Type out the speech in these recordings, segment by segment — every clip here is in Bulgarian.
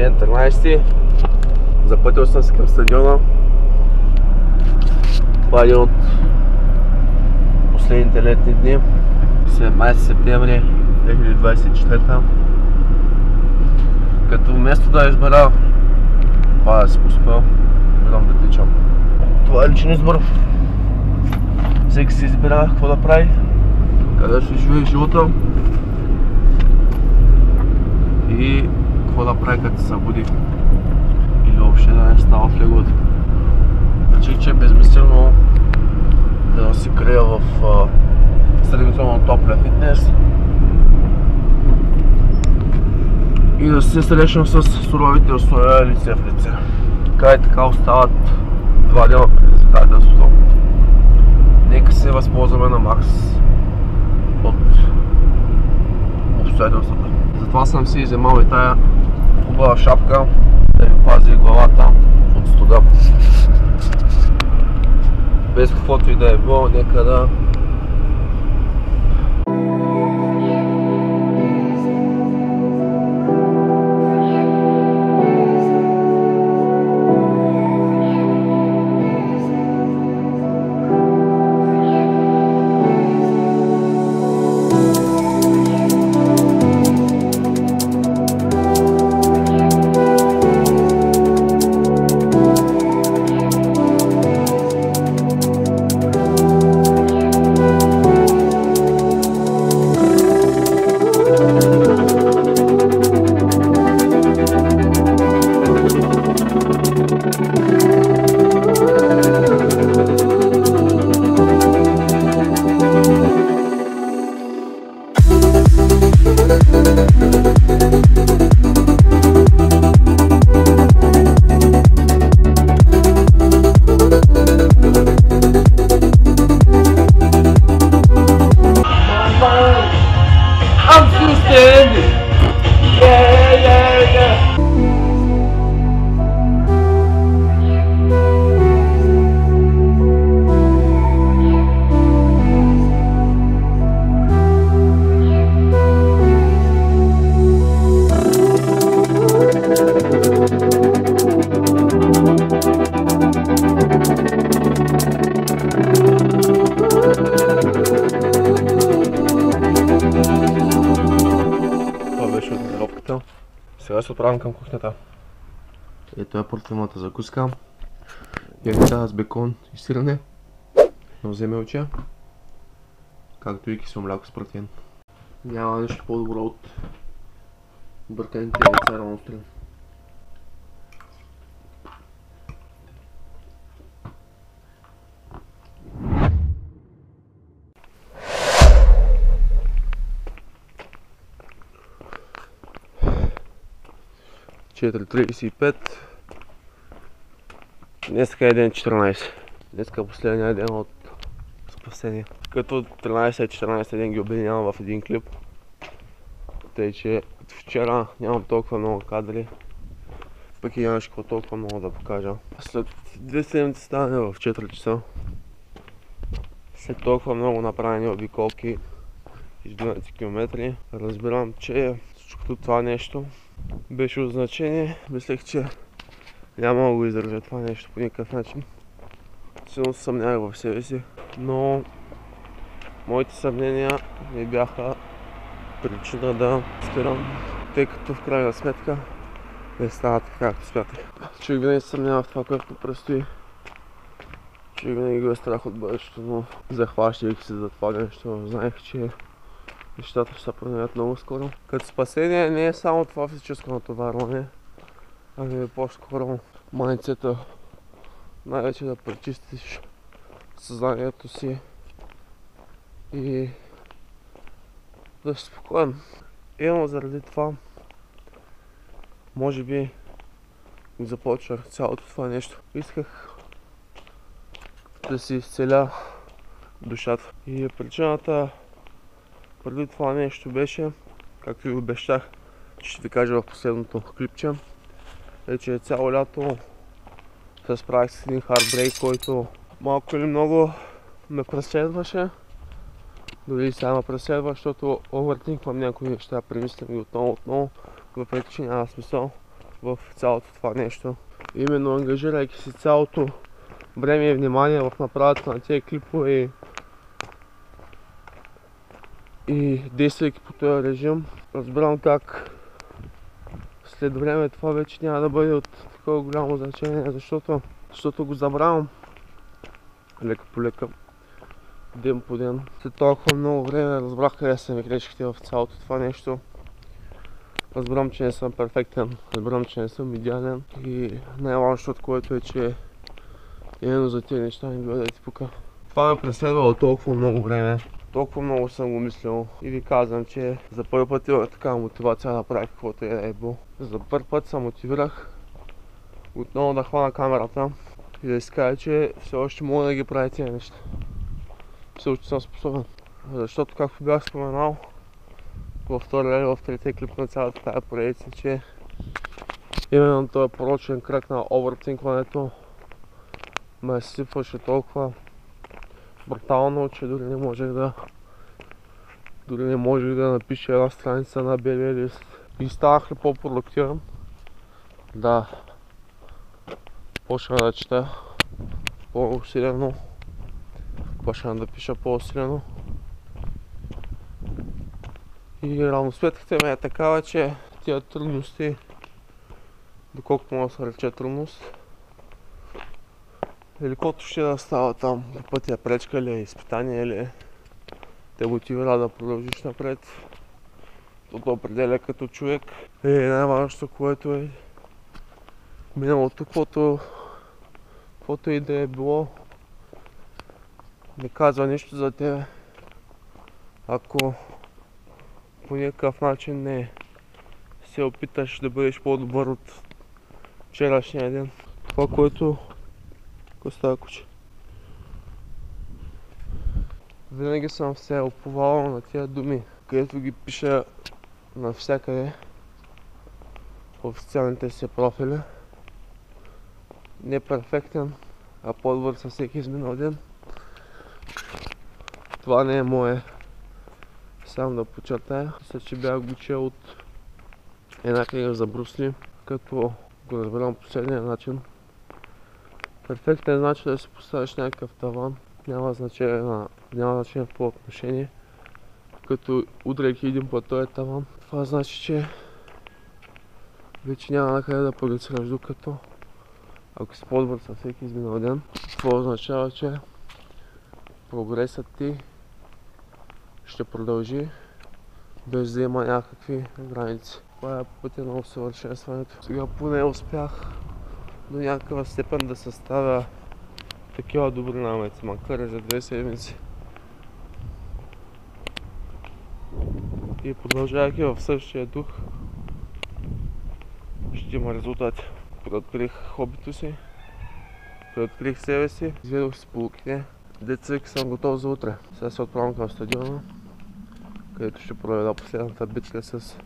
Ден 13. Запътил съм се към стадиона. Това е един от последните летни дни. 17 септември 2024. Като вместо да избера това да си поспя, избирам да тичам. Това е личен избор. Всеки си избира какво да прави, къде ще живее живота и какво да прави като се събуди или въобще да не става в леглото. Реших, че е безмислено да се крия в сравнително топлия фитнес и да се срещна с суровите условия лице в лице. Така и така остават 2 дена предизвикателството. Нека се възползваме на макс от обстоятелствата. Затова съм си вземал и тая хубава шапка да ми пази главата от студа. Без каквото и да е било, нека да сега се отправям към кухнята. Ето е портфилната закуска. Яйца с бекон и сирене. Но вземе очия. Както и кисело мляко с протеин. Няма нещо по-добро от бърканите яйца рано сутрин. Днеска е ден 14. Днеска е последния ден от спасение. Като 13-14 ден ги обединявам в един клип. Тъй, че от вчера нямам толкова много кадри. Пък и нямаше какво толкова много да покажа. След 2 седмици стане в 4 часа. След толкова много направени обиколки, изминати километри, разбирам, че всичкото това нещо беше от значение. Мислех, че няма да го издържа това нещо по никакъв начин. Силно се съмнявах в себе си, но моите съмнения не бяха причина да спирам, тъй като в крайна сметка не става така, както смятах. Човек винаги се съмнява в това, което предстои. Човек винаги го е страх от бъдещето, но захващайки се за това нещо, знаех, че нещата ще се променят много скоро. Като спасение не е само това физическо натоварване, ами по-скоро майндсета. Най-вече да пречистиш съзнанието си и да си спокоен. Именно заради това, може би, започнах цялото това нещо. Исках да си изцеля душата. И причината преди това нещо беше, както и обещах, че ще ви кажа в последното клипче, е, че цяло лято се справих с един хардбрейк, който малко или много ме преследваше. Дори сега ме преследва, защото овъртинквам някои неща, премислям ги отново, въпреки че няма смисъл. в цялото това нещо. Именно ангажирайки си цялото време и внимание в направата на тези клипове и действайки по този режим, разбирам как след време това вече няма да бъде от такова голямо значение, защото го забравям лека по лека, ден по ден. След толкова много време разбрах къде са ми грешките в цялото това нещо. Разбирам, че не съм перфектен, разбирам, че не съм идеален и най-важното от което е, че именно за тези неща не бива да ти пука. Това ме преследвало толкова много време, толкова много съм го мислил и ви казвам, че за първи път имах такава мотивация да направя каквото и да е било. За първи път се мотивирах отново да хвана камерата и да си кажа, че все още мога да ги правя тези неща. Все още съм способен. Защото, както бях споменал във втория или в третия клип на цялата тая поредица, че именно този порочен кръг на овъртинкването ме сипваше толкова брутално, че дори не можех да напиша една страница на белия лист. И ставах ли по-продуктивен? Да. Почнах да чета по-усилено. Почнах да пиша по-усилено. И равносметката ми е такава, че тия трудности, доколкото мога да се рече трудност, или каквото ще да става там, по пътя пречка или изпитание, или те мотивира да продължиш напред. Това определя като човек. И най-важното, което е миналото, каквото и да е било, не казва нищо за тебе, ако по някакъв начин не се опиташ да бъдеш по-добър от вчерашния ден. Това, което става, куче. Винаги съм се уповавал на тия думи, където ги пиша навсякъде в официалните си профили. Не перфектен, а по-добър със всеки изминал ден. Това не е мое. Сам да подчертая. Мисля, че бях го чел от една книга за Брус Ли, като го разбирам последния начин. Перфектен значи да си поставиш някакъв таван. Няма значение в това отношение. Като удряйки един път този таван, това значи, че вече няма накъде да прогресираш, докато ако си по-добър със всеки изминал ден, това означава, че прогресът ти ще продължи без да има някакви граници. Това е пътя на усъвършенстването. Сега поне успях до някаква степен да съставя такива добри намеци, макар и за 2 седмици. И продължавайки в същия дух, ще има резултати. Преоткрих хобито си, преоткрих себе си, изведох си полуките. Децик съм готов за утре. Сега се отправям към стадиона, където ще проведа последната битка с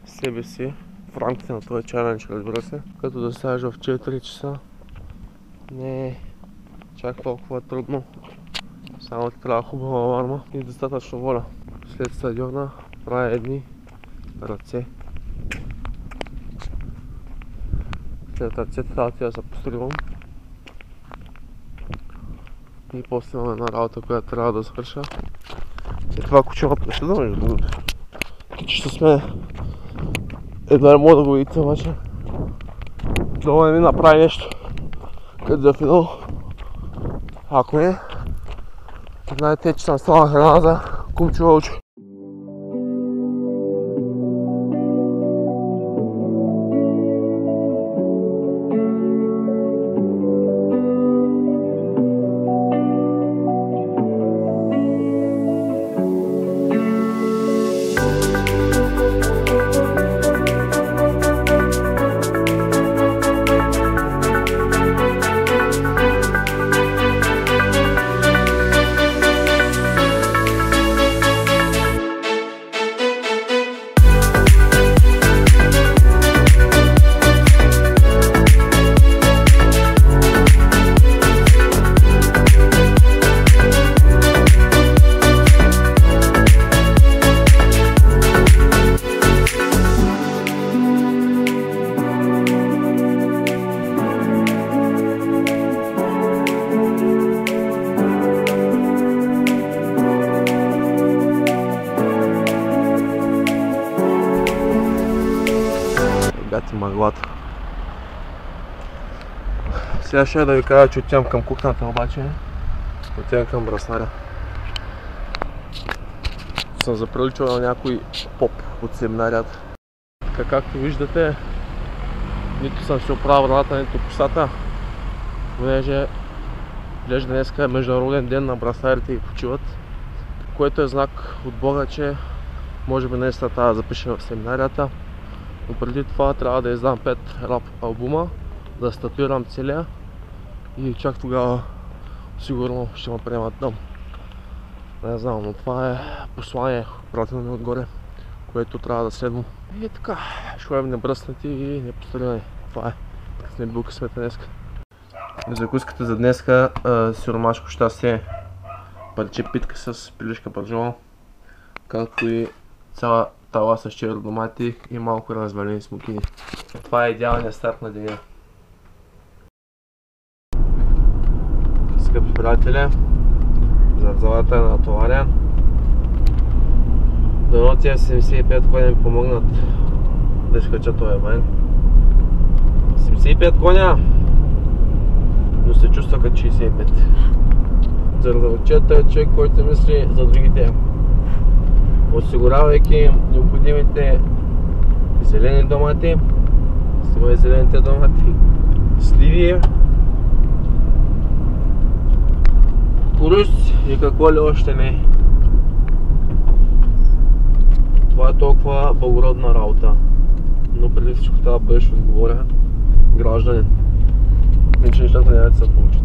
себе си в рамките на този чалендж, разбира се. Като да стажа в 4 часа не е чак толкова трудно, само ти трябва хубава аларма и достатъчно воля. След стадиона правя едни ръце. След ръцете трябва да се постривам. И после имам една работа, която трябва да свърша. И това куче ме преследва, между другото. Кичи ще сме. Едва не мога да го видите, обаче. Долу не ми направи нещо. Къде да финал. Ако не, знаете, че съм станал храна за кумчо вълчо. леглата. Сега ще да ви кажа, че отивам към кухнята, обаче отивам към брасаря. Съм заприличал на някой поп от семинарията. Така както виждате, нито съм си оправил враната, нито косата, понеже изглежда днеска е международен ден на брасарите и почиват, което е знак от Бога, че може би наистина трябва да запиша в семинарията, но преди това трябва да издам 5 рап албума, да статуирам целия и чак тогава сигурно ще ме приемат там. Не знам, но това е послание, пратено ми отгоре, което трябва да следвам. И така, ще ходим небръснати и непостреляни. Това е. Като не бил късмета днеска. Закуската за днеска сиромашко щастие, парче питка с пилешка пържола, както и цяла тала с черномати и малко развалени смокини. Това е идеалният старт на деня. Скъпи приятели, залата е натоварен. Дано тия 75 коня ми помогнат да изкача този вайн. 75 коня, но се чувства като 65. Зърнарчията е човек, който мисли за другите, осигурявайки необходимите зелени домати, снимай зелените домати, сливи, курус и какво ли още не. Това е толкова благородна работа, но преди всичко трябва да бъдеш отговорен гражданин. Иначе нещата няма да се получат.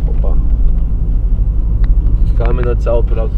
Опа. Така мина цялото лято.